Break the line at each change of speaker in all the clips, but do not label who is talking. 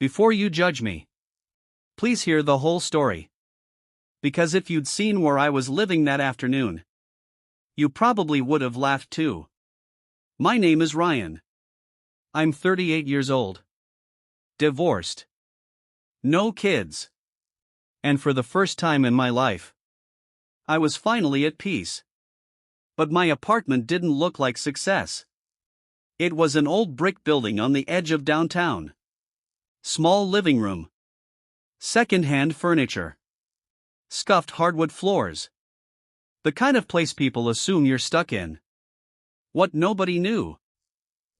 Before you judge me, please hear the whole story. Because if you'd seen where I was living that afternoon, you probably would have laughed too. My name is Ryan. I'm 38 years old. Divorced. No kids. And for the first time in my life, I was finally at peace. But my apartment didn't look like success. It was an old brick building on the edge of downtown. Small living room. Second-hand furniture. Scuffed hardwood floors. The kind of place people assume you're stuck in. What nobody knew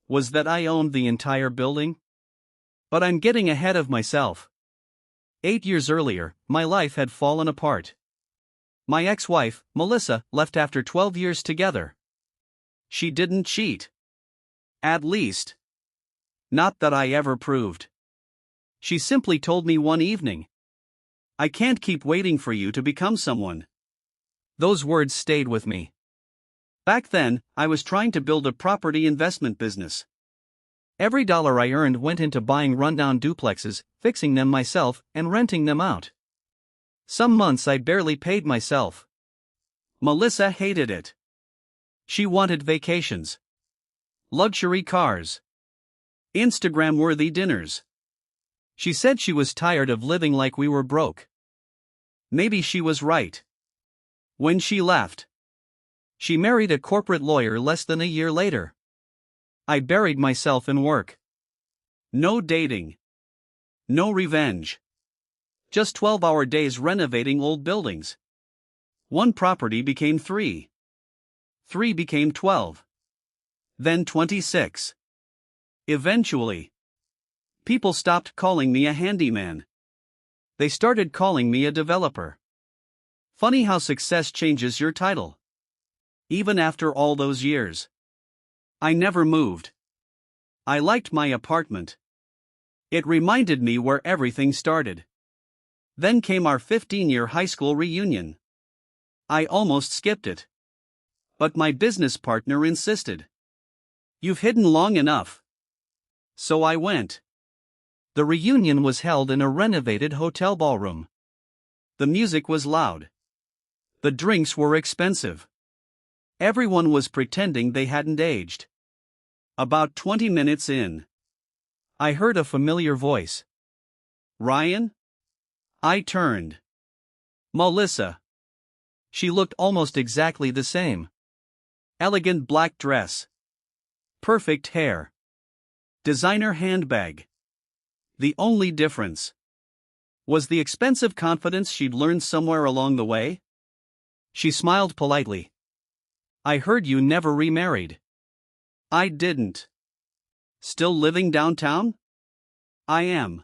was that I owned the entire building. But I'm getting ahead of myself. 8 years earlier, my life had fallen apart. My ex-wife, Melissa, left after 12 years together. She didn't cheat. At least, not that I ever proved. She simply told me one evening, "I can't keep waiting for you to become someone." Those words stayed with me. Back then, I was trying to build a property investment business. Every dollar I earned went into buying rundown duplexes, fixing them myself, and renting them out. Some months I barely paid myself. Melissa hated it. She wanted vacations, luxury cars, Instagram-worthy dinners. She said she was tired of living like we were broke. Maybe she was right. When she left, she married a corporate lawyer less than a year later. I buried myself in work. No dating. No revenge. Just 12-hour days renovating old buildings. One property became 3. 3 became 12. Then 26. Eventually, people stopped calling me a handyman. They started calling me a developer. Funny how success changes your title. Even after all those years. I never moved. I liked my apartment. It reminded me where everything started. Then came our 15-year high school reunion. I almost skipped it. But my business partner insisted. "You've hidden long enough." So I went. The reunion was held in a renovated hotel ballroom. The music was loud. The drinks were expensive. Everyone was pretending they hadn't aged. About 20 minutes in, I heard a familiar voice. "Ryan?" I turned. Melissa. She looked almost exactly the same. Elegant black dress. Perfect hair. Designer handbag. The only difference was the expensive confidence she'd learned somewhere along the way. She smiled politely. "I heard you never remarried." I didn't. "Still living downtown?" "I am."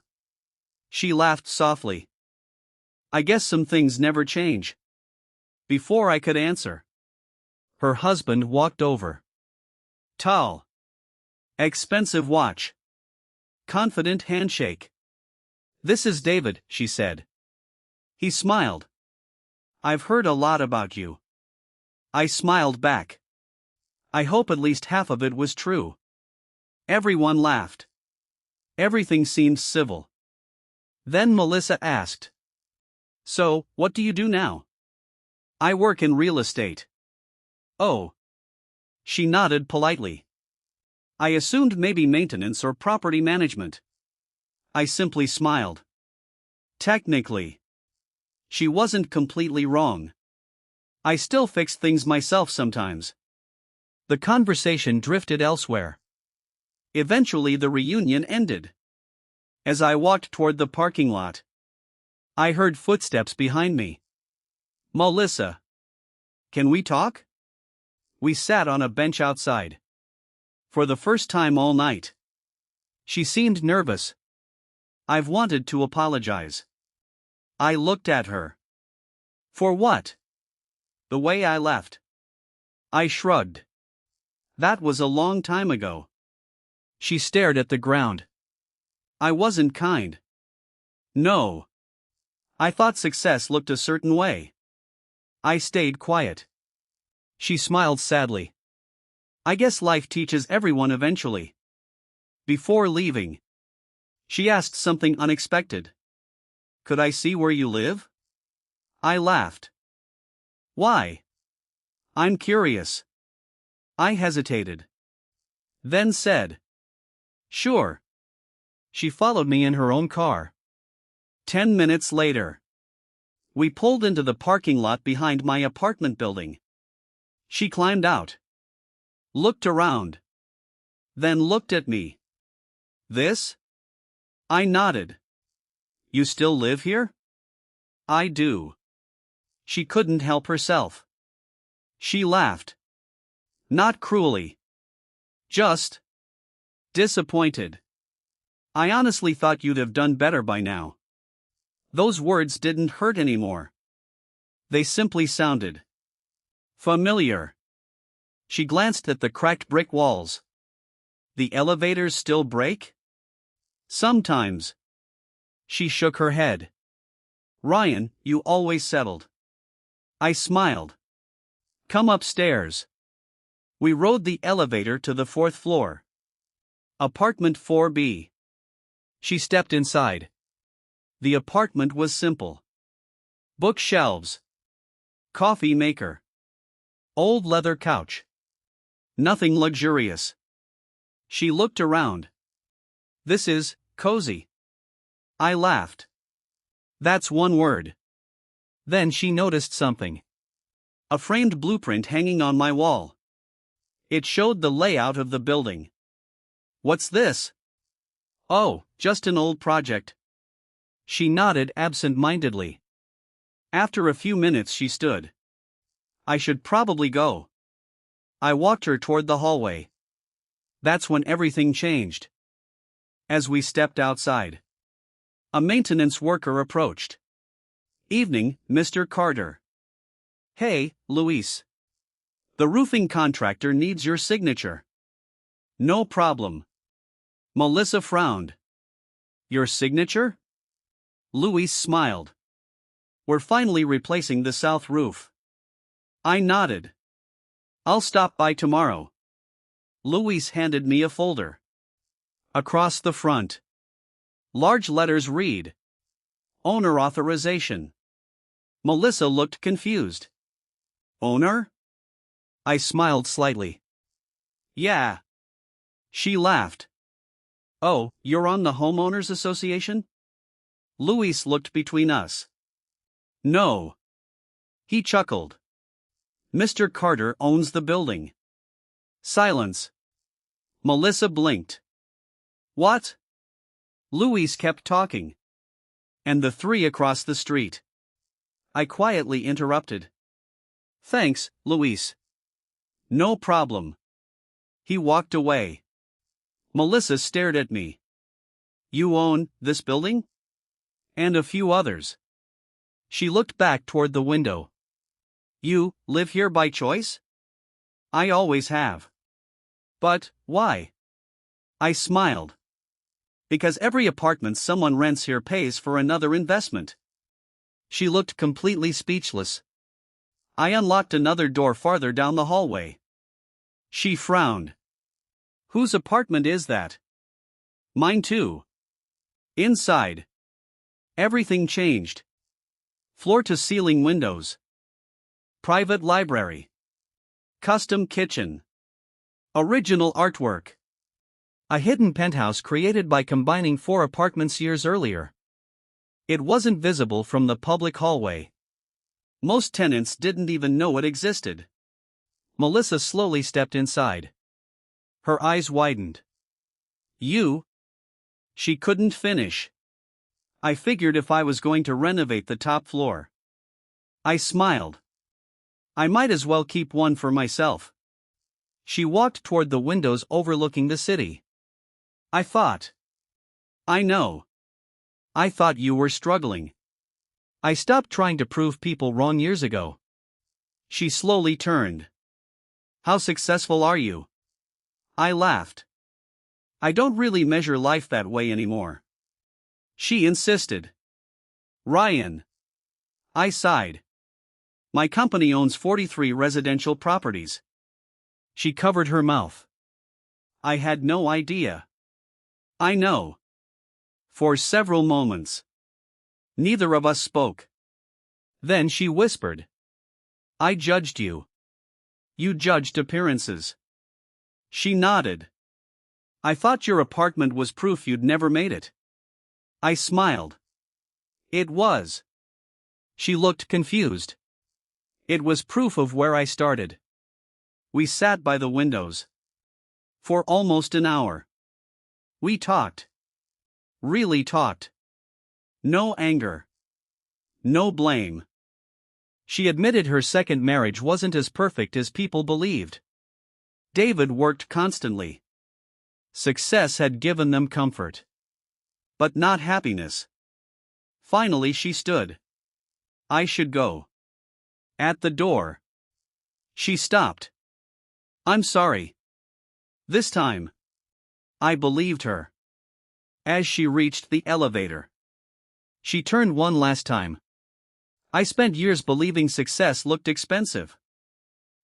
She laughed softly. "I guess some things never change." Before I could answer, her husband walked over. Tall. Expensive watch. Confident handshake. "This is David," she said. He smiled. "I've heard a lot about you." I smiled back. I hope at least half of it was true. Everyone laughed. Everything seemed civil. Then Melissa asked, "So, what do you do now?" "I work in real estate." "Oh." She nodded politely. I assumed maybe maintenance or property management. I simply smiled. Technically, she wasn't completely wrong. I still fix things myself sometimes. The conversation drifted elsewhere. Eventually the reunion ended. As I walked toward the parking lot, I heard footsteps behind me. "Melissa. Can we talk?" We sat on a bench outside. For the first time all night. She seemed nervous. "I've wanted to apologize." I looked at her. "For what?" "The way I left." I shrugged. "That was a long time ago." She stared at the ground. "I wasn't kind." "No. I thought success looked a certain way." I stayed quiet. She smiled sadly. "I guess life teaches everyone eventually." Before leaving, She asked something unexpected. Could I see where you live? I laughed. Why? I'm curious. I hesitated. Then said, sure. She followed me in her own car. 10 minutes later, we pulled into the parking lot behind my apartment building. She climbed out, looked around, then looked at me. This? I nodded. You still live here? I do. She couldn't help herself. She laughed. Not cruelly. Just disappointed. I honestly thought you'd have done better by now. Those words didn't hurt anymore. They simply sounded familiar. She glanced at the cracked brick walls. The elevators still break? Sometimes. She shook her head. Ryan, you always settled. I smiled. Come upstairs. We rode the elevator to the 4th floor. Apartment 4B. She stepped inside. The apartment was simple. Bookshelves. Coffee maker. Old leather couch. Nothing luxurious. She looked around. This is cozy. I laughed. That's one word. Then she noticed something. A framed blueprint hanging on my wall. It showed the layout of the building. What's this? Oh, just an old project. She nodded absent-mindedly. After a few minutes she stood. I should probably go. I walked her toward the hallway. That's when everything changed. As we stepped outside, a maintenance worker approached. Evening, Mr. Carter. Hey, Luis. The roofing contractor needs your signature. No problem. Melissa frowned. Your signature? Luis smiled. We're finally replacing the south roof. I nodded. I'll stop by tomorrow. Luis handed me a folder. Across the front, large letters read, Owner authorization. Melissa looked confused. Owner? I smiled slightly. Yeah. She laughed. Oh, you're on the homeowners association? Luis looked between us. No. He chuckled. Mr. Carter owns the building. Silence. Melissa blinked. What? Luis kept talking. And the three across the street. I quietly interrupted. Thanks, Luis. No problem. He walked away. Melissa stared at me. You own this building? And a few others. She looked back toward the window. You live here by choice? I always have. But why? I smiled. Because every apartment someone rents here pays for another investment. She looked completely speechless. I unlocked another door farther down the hallway. She frowned. Whose apartment is that? Mine too. Inside, everything changed. Floor-to-ceiling windows. Private library. Custom kitchen. Original artwork. A hidden penthouse created by combining 4 apartments years earlier. It wasn't visible from the public hallway. Most tenants didn't even know it existed. Melissa slowly stepped inside. Her eyes widened. You? She couldn't finish. I figured if I was going to renovate the top floor. I smiled. I might as well keep one for myself. She walked toward the windows overlooking the city. I thought. I know. I thought you were struggling. I stopped trying to prove people wrong years ago. She slowly turned. How successful are you? I laughed. I don't really measure life that way anymore. She insisted. Ryan. I sighed. My company owns 43 residential properties. She covered her mouth. I had no idea. I know. For several moments, neither of us spoke. Then she whispered, "I judged you. You judged appearances." She nodded. "I thought your apartment was proof you'd never made it." I smiled. "It was." She looked confused. "It was proof of where I started." We sat by the windows. For almost an hour. We talked. Really talked. No anger. No blame. She admitted her second marriage wasn't as perfect as people believed. David worked constantly. Success had given them comfort. But not happiness. Finally she stood. I should go. At the door. She stopped. "I'm sorry." This time. I believed her. As she reached the elevator, she turned one last time. "I spent years believing success looked expensive.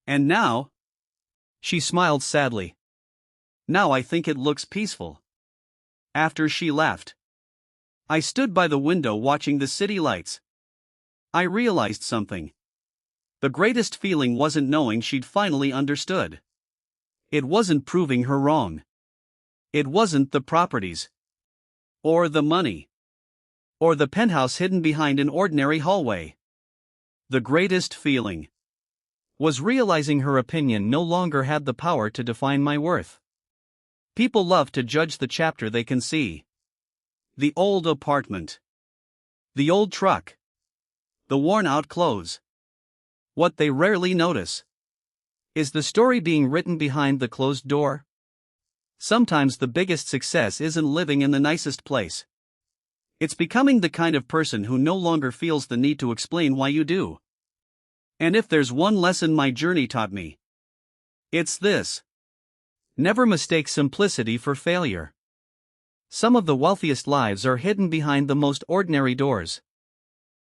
And now?" She smiled sadly. "Now I think it looks peaceful." After she left, I stood by the window watching the city lights. I realized something. The greatest feeling wasn't knowing she'd finally understood. It wasn't proving her wrong. It wasn't the properties. Or the money. Or the penthouse hidden behind an ordinary hallway. The greatest feeling was realizing her opinion no longer had the power to define my worth. People love to judge the chapter they can see. The old apartment. The old truck. The worn-out clothes. What they rarely notice is the story being written behind the closed door. Sometimes the biggest success isn't living in the nicest place. It's becoming the kind of person who no longer feels the need to explain why you do. And if there's one lesson my journey taught me, it's this. Never mistake simplicity for failure. Some of the wealthiest lives are hidden behind the most ordinary doors.